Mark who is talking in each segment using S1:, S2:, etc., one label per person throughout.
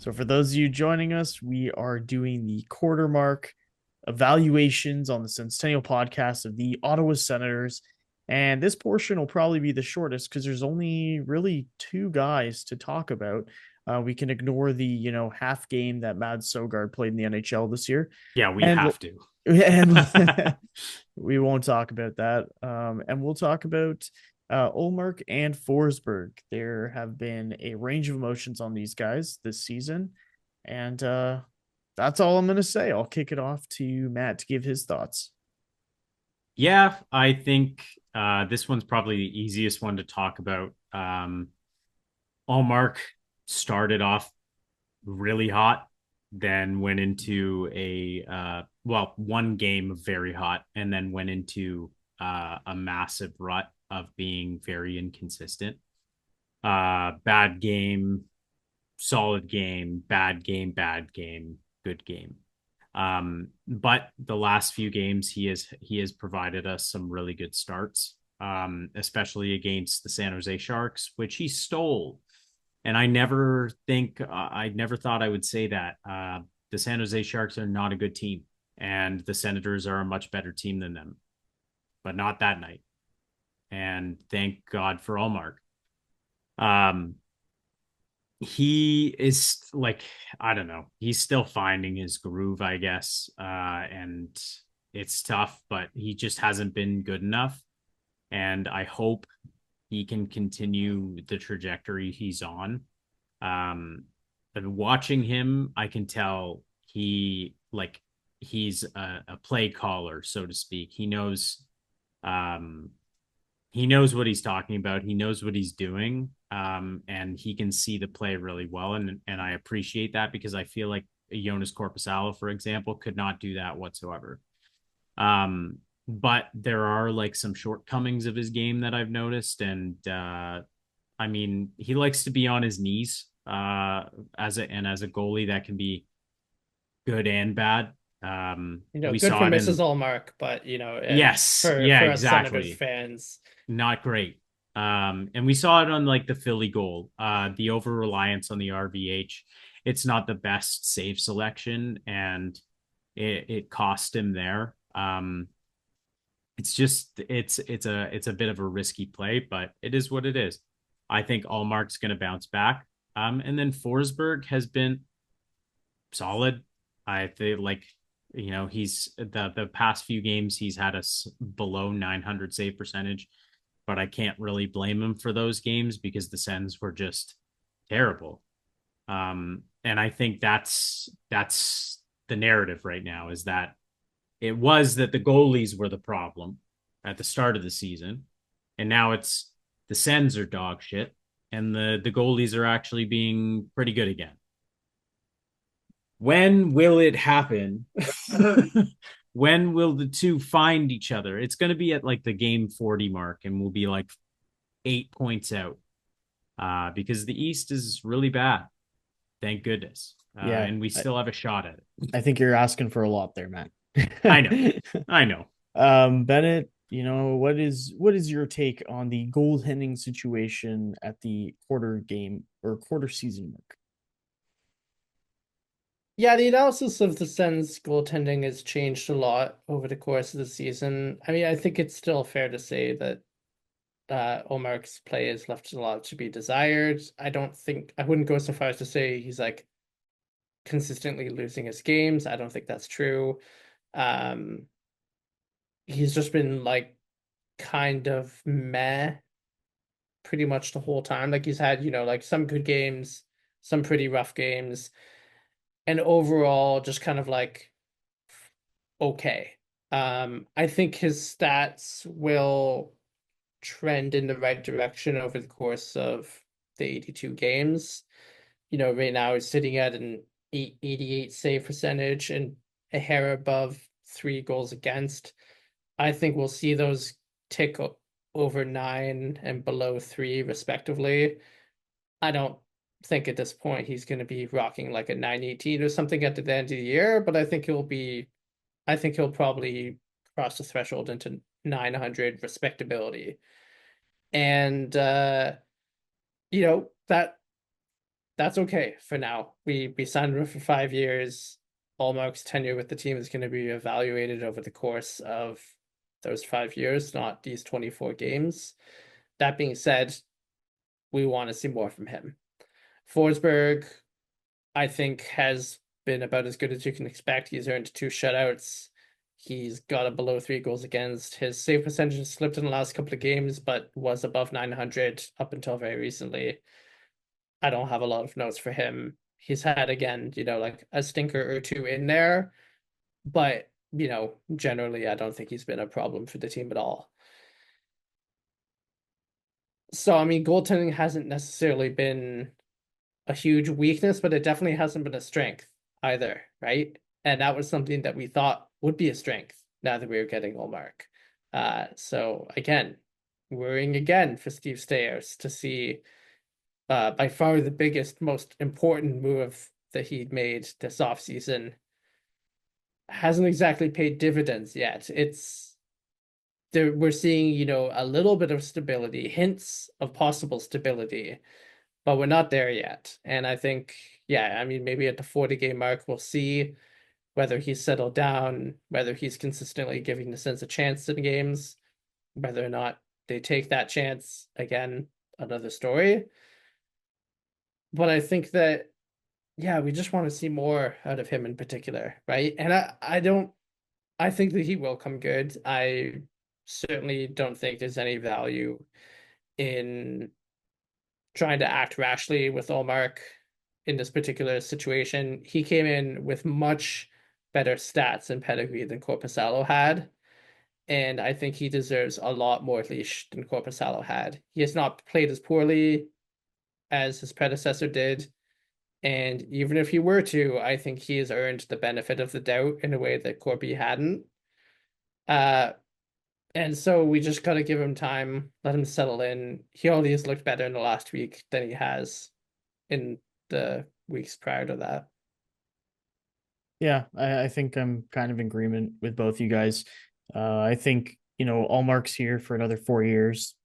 S1: So, for those of you joining us, we are doing the quarter mark evaluations on the Senstennial Podcast of the Ottawa Senators. And this portion will probably be the shortest because there's only really two guys to talk about. We can ignore the half game that Mad Sogard played in the NHL this year,
S2: Yeah, we
S1: and
S2: have to.
S1: we won't talk about that. And we'll talk about Ullmark and Forsberg. There have been a range of emotions on these guys this season, and that's all I'm going to say. I'll kick it off to Matt to give his thoughts.
S2: Yeah, I think this one's probably the easiest one to talk about. Allmark started off really hot, then went into one game of very hot, and then went into a massive rut of being very inconsistent. Bad game, solid game, bad game, good game. But the last few games he has provided us some really good starts, especially against the San Jose Sharks, which he stole. And I never thought I would say that. The San Jose Sharks are not a good team, and the Senators are a much better team than them, but not that night. And thank God for Allmark. Um, he is like, I don't know, he's still finding his groove, I guess. And it's tough, but he just hasn't been good enough. And I hope he can continue the trajectory he's on. But watching him, I can tell he's a play caller, so to speak. Um he knows what he's talking about. He knows what he's doing, and he can see the play really well. And I appreciate that because I feel like Jonas Corposalo, for example, could not do that whatsoever. But there are like some shortcomings of his game that I've noticed, and I mean, he likes to be on his knees. As a goalie, that can be good and bad. We
S3: Good
S2: saw
S3: for
S2: it
S3: Mrs.
S2: in
S3: Allmark, but
S2: yes,
S3: for
S2: yeah,
S3: us Senators
S2: exactly.
S3: fans,
S2: Not great. And we saw it on like the Philly goal, the over reliance on the RVH. It's not the best save selection, and it cost him there. It's a bit of a risky play, but it is what it is. I think Allmark's going to bounce back. And then Forsberg has been solid. I think he's the past few games he's had us below 900 save percentage, but I can't really blame him for those games because the Sens were just terrible. And I think that's the narrative right now, is that it was that the goalies were the problem at the start of the season, and now it's the Sens are dog shit, and the goalies are actually being pretty good again. When will it happen? When will the two find each other? It's going to be at like the game 40 mark, and we'll be like 8 points out, because the East is really bad. Thank goodness.
S1: Yeah,
S2: And we still have a shot at it.
S1: I think you're asking for a lot there, Matt.
S2: I know. I know.
S1: Bennett, what is your take on the goaltending situation at the quarter game or quarter season mark?
S3: yeah, the analysis of the Sens goaltending has changed a lot over the course of the season. I mean, I think it's still fair to say that Omar's play has left a lot to be desired. I wouldn't go so far as to say he's like consistently losing his games. I don't think that's true. Um, he's just been like kind of meh pretty much the whole time. Like he's had, like some good games, some pretty rough games, and overall just kind of like okay. I think his stats will trend in the right direction over the course of the 82 games. Right now he's sitting at an 88 save percentage and a hair above 3 goals against. I think we'll see those tick over 9 and below 3 respectively. I don't think at this point he's going to be rocking like a 918 or something at the end of the year, but I think he'll probably cross the threshold into 900 respectability. And that that's okay for now. We signed him for 5 years. Ullmark's tenure with the team is going to be evaluated over the course of those 5 years, not these 24 games. That being said, we want to see more from him. Forsberg, I think, has been about as good as you can expect. He's earned 2 shutouts. He's got a below 3 goals against. His save percentage slipped in the last couple of games, but was above 900 up until very recently. I don't have a lot of notes for him. He's had, again, like a stinker or two in there, but, generally, I don't think he's been a problem for the team at all. So, I mean, goaltending hasn't necessarily been a huge weakness, but it definitely hasn't been a strength either, right? And that was something that we thought would be a strength now that we were getting Ullmark. So again, worrying again for Steve Stairs to see by far the biggest, most important move that he'd made this offseason hasn't exactly paid dividends yet. We're seeing, a little bit of stability, hints of possible stability, but we're not there yet. And I think, yeah, I mean, maybe at the 40-game mark, we'll see whether he's settled down, whether he's consistently giving the Sens a chance in games, whether or not they take that chance. Again, another story. But I think that, yeah, we just want to see more out of him in particular, right? And I think that he will come good. I certainly don't think there's any value in trying to act rashly with Ullmark in this particular situation. He came in with much better stats and pedigree than Korpisalo had, and I think he deserves a lot more leash than Korpisalo had. He has not played as poorly as his predecessor did, and even if he were to, I think he has earned the benefit of the doubt in a way that Corby hadn't. And so we just gotta give him time, let him settle in. He already has looked better in the last week than he has in the weeks prior to that.
S1: Yeah, I think I'm kind of in agreement with both you guys. I think, Allmark's here for another 4 years.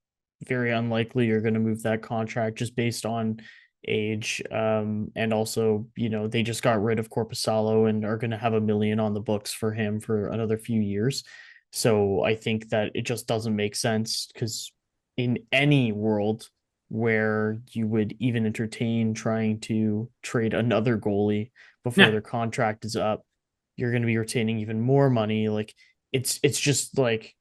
S1: Very unlikely you're going to move that contract just based on age. And also, they just got rid of Korpisalo and are going to have $1 million on the books for him for another few years. So I think that it just doesn't make sense because in any world where you would even entertain trying to trade another goalie before their contract is up, you're going to be retaining even more money. Like it's just like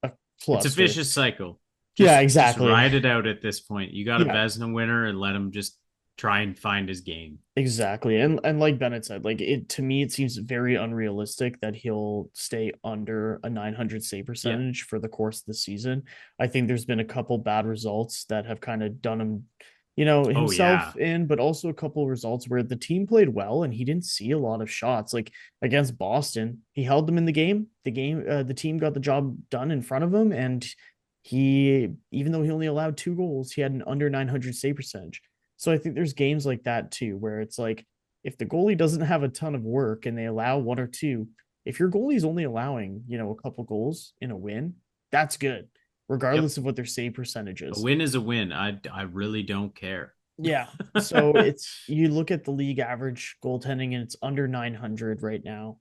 S1: a cluster.
S2: It's a vicious cycle.
S1: Exactly.
S2: Just ride it out at this point. You got a Vezina winner and let him just try and find his game.
S1: Exactly. And like Bennett said, like to me, it seems very unrealistic that he'll stay under a 900 save percentage for the course of the season. I think there's been a couple bad results that have kind of done him, himself in, but also a couple of results where the team played well and he didn't see a lot of shots. Like against Boston, he held them in the game. The team got the job done in front of him, and even though he only allowed 2 goals, he had an under 900 save percentage. So I think there's games like that too, where it's like, if the goalie doesn't have a ton of work and they allow 1 or 2, if your goalie's only allowing, a couple goals in a win, that's good, regardless of what their save percentage is.
S2: A win is a win. I really don't care.
S1: Yeah. So you look at the league average goaltending and it's under 900 right now.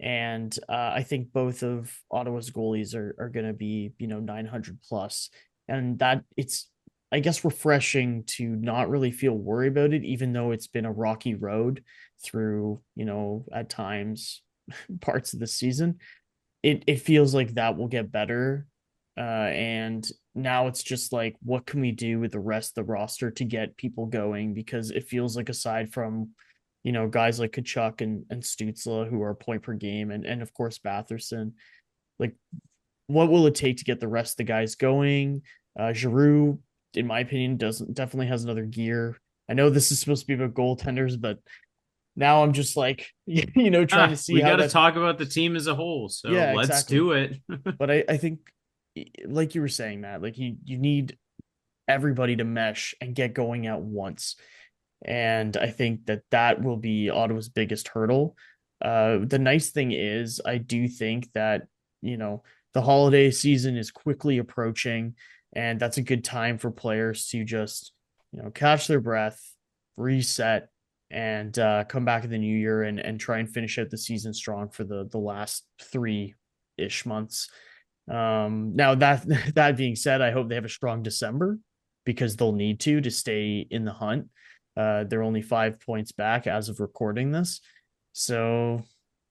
S1: And I think both of Ottawa's goalies are going to be, 900 plus. And that it's, I guess, refreshing to not really feel worried about it, even though it's been a rocky road through, at times parts of the season. It feels like that will get better. And now it's just like, what can we do with the rest of the roster to get people going? Because it feels like, aside from, guys like Kachuk and Stützle, who are point per game, and of course Batherson, like, what will it take to get the rest of the guys going? Giroux, in my opinion, definitely has another gear. I know this is supposed to be about goaltenders, but now I'm just like, trying to see.
S2: We got to talk about the team as a whole. So yeah, let's do it.
S1: But I think, like you were saying, Matt, like you need everybody to mesh and get going at once. And I think that will be Ottawa's biggest hurdle. The nice thing is, I do think that, the holiday season is quickly approaching, and that's a good time for players to just, catch their breath, reset, and come back in the new year and try and finish out the season strong for the last 3-ish months. Now that being said, I hope they have a strong December because they'll need to stay in the hunt. They're only 5 points back as of recording this, so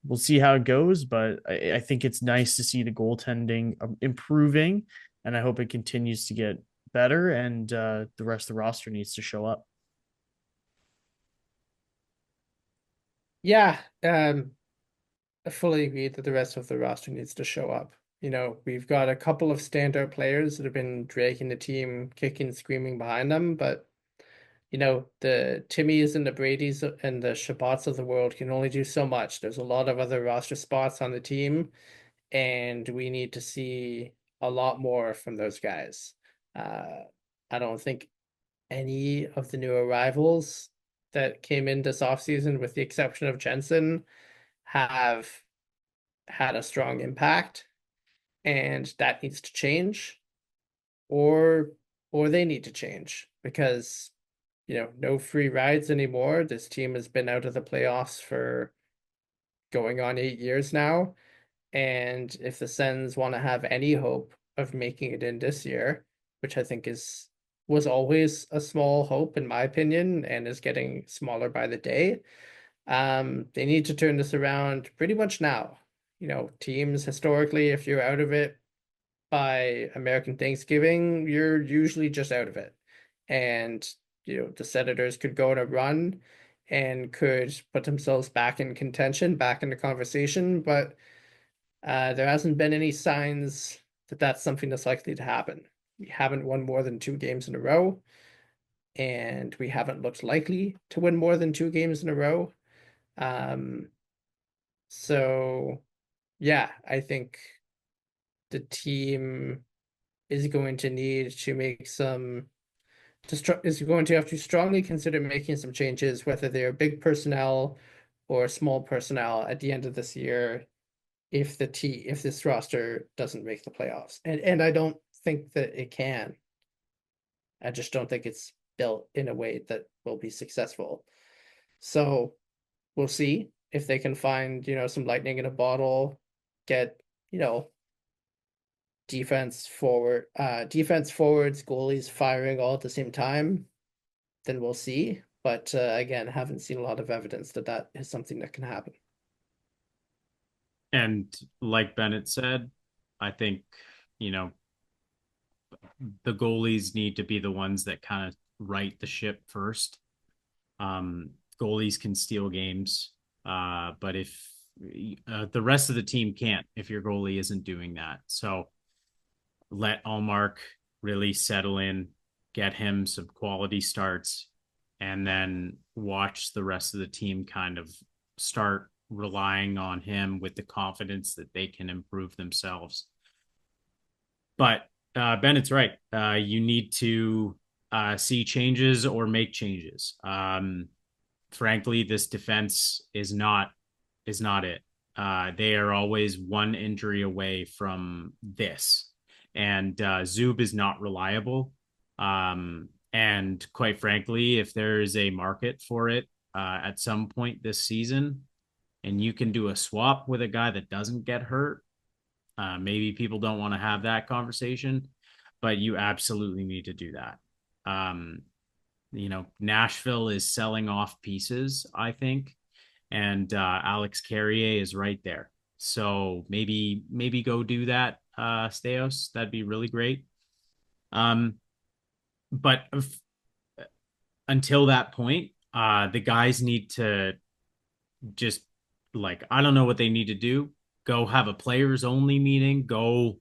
S1: we'll see how it goes. But I think it's nice to see the goaltending improving, and I hope it continues to get better. And the rest of the roster needs to show up.
S3: Yeah, I fully agree that the rest of the roster needs to show up. We've got a couple of standout players that have been dragging the team, kicking and screaming behind them, but the Timmies and the Bradys and the Shabbats of the world can only do so much. There's a lot of other roster spots on the team, and we need to see a lot more from those guys. I don't think any of the new arrivals that came in this offseason, with the exception of Jensen, have had a strong impact, and that needs to change, or they need to change, because no free rides anymore. This team has been out of the playoffs for going on 8 years now. And if the Sens want to have any hope of making it in this year, which I think was always a small hope in my opinion, and is getting smaller by the day, they need to turn this around pretty much now. Teams historically, if you're out of it by American Thanksgiving, you're usually just out of it. And the Senators could go on a run and could put themselves back in contention, back in the conversation, but there hasn't been any signs that that's something that's likely to happen. We haven't won more than 2 games in a row, and we haven't looked likely to win more than 2 games in a row. So yeah, I think the team is going to need to make is going to have to strongly consider making some changes, whether they're big personnel or small personnel at the end of this year, if this roster doesn't make the playoffs. And I don't think that it can. I just don't think it's built in a way that will be successful. So we'll see if they can find, some lightning in a bottle, get, defense forwards, goalies firing all at the same time, then we'll see. But again, haven't seen a lot of evidence that that is something that can happen.
S2: And like Bennett said, I think, the goalies need to be the ones that kind of right the ship first. Goalies can steal games, but if the rest of the team can't, if your goalie isn't doing that. So let Ullmark really settle in, get him some quality starts, and then watch the rest of the team kind of start relying on him with the confidence that they can improve themselves. But Bennett's right. You need to see changes or make changes. Frankly, this defense is not it. They are always one injury away from this. And Zub is not reliable. And quite frankly, if there is a market for it at some point this season, and you can do a swap with a guy that doesn't get hurt, maybe people don't want to have that conversation, but you absolutely need to do that. Nashville is selling off pieces, I think, and Alex Carrier is right there. So maybe go do that, Steos. That'd be really great. But until that point, the guys need to just, I don't know what they need to do. Go have a players only meeting, go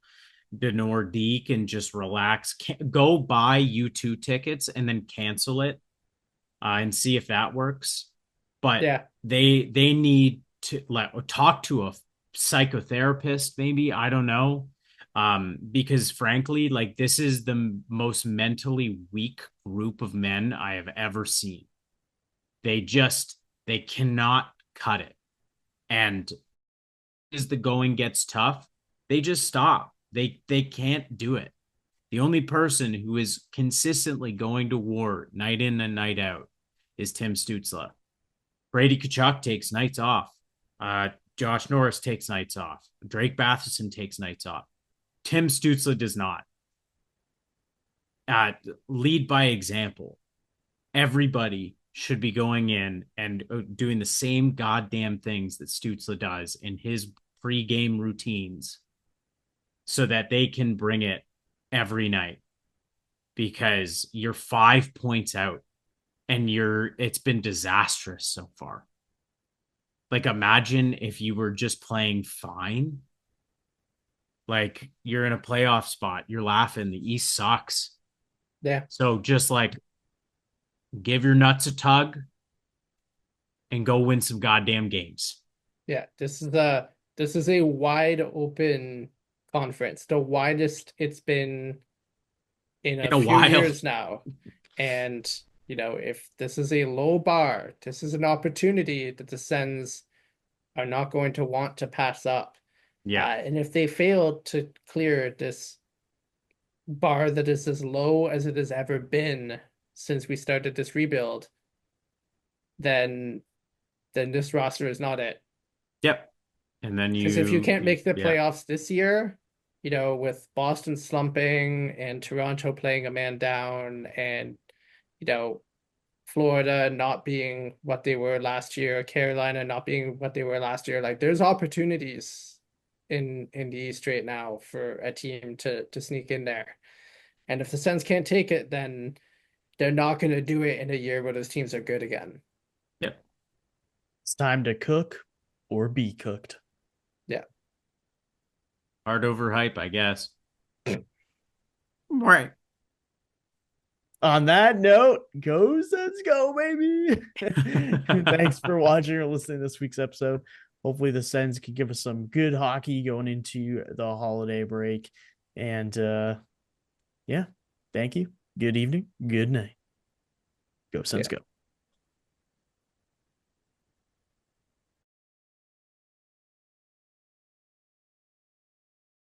S2: to Nordique and just relax. Go buy U2 tickets and then cancel it and see if that works. But
S3: yeah,
S2: they need to talk to a psychotherapist, maybe. I don't know. Because frankly, this is the most mentally weak group of men I have ever seen. They cannot cut it. And as the going gets tough, they just stop. They can't do it. The only person who is consistently going to war night in and night out is Tim Stützle. Brady Tkachuk takes nights off. Josh Norris takes nights off. Drake Batherson takes nights off. Tim Stützle does not. Lead by example. Everybody should be going in and doing the same goddamn things that Stützle does in his pre-game routines so that they can bring it every night, because you're 5 points out and it's been disastrous so far. Like, imagine if you were just playing fine. Like, you're in a playoff spot, you're laughing, the East sucks.
S3: Yeah.
S2: So just like give your nuts a tug and go win some goddamn games.
S3: Yeah, this is a wide open conference, the widest it's been in a few
S2: while.
S3: years now. And if this is a low bar, this is an opportunity that the Sens are not going to want to pass up.
S2: Yeah.
S3: And if they fail to clear this bar that is as low as it has ever been since we started this rebuild, then this roster is not it.
S2: Yep. And then
S3: because if you can't make the playoffs this year, with Boston slumping and Toronto playing a man down and Florida not being what they were last year, Carolina not being what they were last year, like, there's opportunities in the East right now for a team to sneak in there. And if the Sens can't take it, then they're not going to do it in a year where those teams are good again.
S2: Yep.
S1: It's time to cook or be cooked.
S3: Yeah.
S2: Hard over hype, I guess. Right.
S1: On that note, go Sens go, baby. Thanks for watching or listening to this week's episode. Hopefully the Sens can give us some good hockey going into the holiday break. And yeah, thank you. Good evening. Good night. Go Sens go.